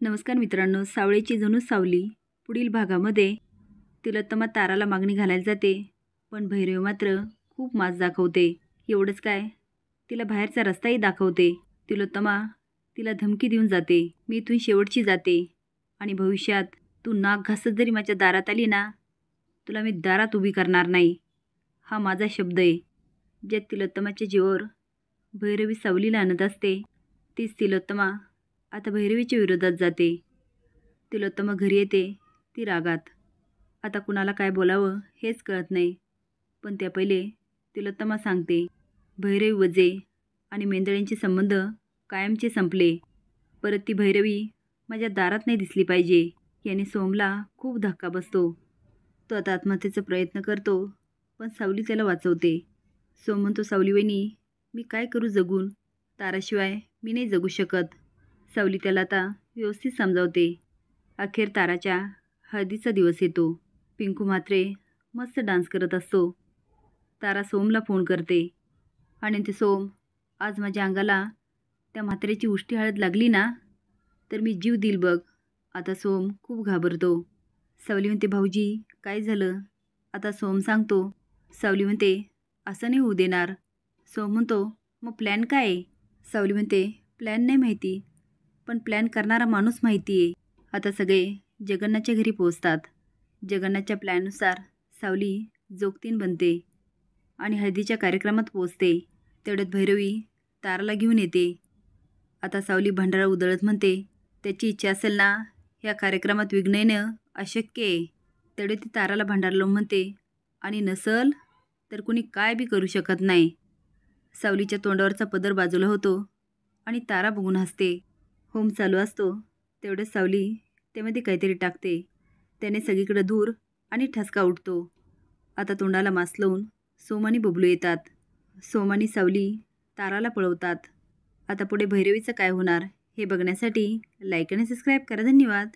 नमस्कार मित्रांनो, सावळीची जणू सावली पुढील भागामध्ये तिलोत्तमा ताराला मागणी घालायला जाते, पण भैरवी मात्र खूप माज दाखवते. एवढंच काय, तिला बाहेरचा रस्ताही दाखवते. तिलोत्तमा तिला धमकी देऊन जाते, मी इथून शेवटची जाते आणि भविष्यात तू नाक घासत जरी माझ्या दारात आली ना, तुला मी दारात उभी करणार नाही. हा माझा शब्द आहे. ज्या तिलोत्तमाच्या जीवावर भैरवी सावलीला आणत असते, तीच तिलोत्तमा आता भैरवीच्या विरोधात जाते. तिलोत्तमा घरी येते ती रागात. आता कुणाला काय बोलावं हेच कळत नाही. पण त्या पहिले तिलोत्तमा सांगते, भैरवी वजे आणि मेंदळ्यांचे संबंध कायमचे संपले. परत ती भैरवी माझ्या दारात नाही दिसली पाहिजे. याने सोमला खूप धक्का बसतो. तो आता आत्महत्येचा प्रयत्न करतो, पण सावली त्याला वाचवते. सोम म्हणतो, सावली वहिनी, मी काय करू जगून? ताराशिवाय मी नाही जगू शकत. सावली त्याला आता व्यवस्थित समजावते. अखेर ताराच्या हळदीचा दिवस येतो. पिंकू म्हात्रे मस्त डान्स करत असतो. तारा सोमला फोन करते आणि ते सोम, आज माझ्या अंगाला त्या म्हात्रेची उष्टी हळद लागली ना, तर मी जीव देईल बघ. आता सोम खूप घाबरतो. सावली म्हणते, भाऊजी काय झालं? आता सोम सांगतो. सावली म्हणते, असं नाही होऊ देणार. सोम म्हणतो, मग प्लॅन काय आहे? सावली म्हणते, प्लॅन नाही माहिती, पण प्लॅन करणारा माणूस माहिती आहे. आता सगळे जगन्नाथच्या घरी पोहोचतात. जगन्नाथच्या प्लॅननुसार सावली जोगतीन बनते आणि हळदीच्या कार्यक्रमात पोहोचते. तेवढ्यात भैरवी ताराला घेऊन येते. आता सावली भंडारा उधळत म्हणते, त्याची इच्छा असेल ना, या कार्यक्रमात विघ्न येणं अशक्य आहे. तेवढे ती ताराला भंडारा लावून म्हणते, आणि नसल तर कुणी काय बी करू शकत नाही. सावलीच्या तोंडावरचा पदर बाजूला होतो आणि तारा बघून हसते. होम चालू असतो. तेवढ्याच सावली त्यामध्ये काहीतरी टाकते. त्याने सगळीकडे धूर आणि ठसका उठतो. आता तोंडाला मास्क लावून सोम आणि बबलू येतात. सोम आणि सावली ताराला पळवतात. आता पुढे भैरवीचं काय होणार हे बघण्यासाठी लाईक आणि सबस्क्राईब करा. धन्यवाद.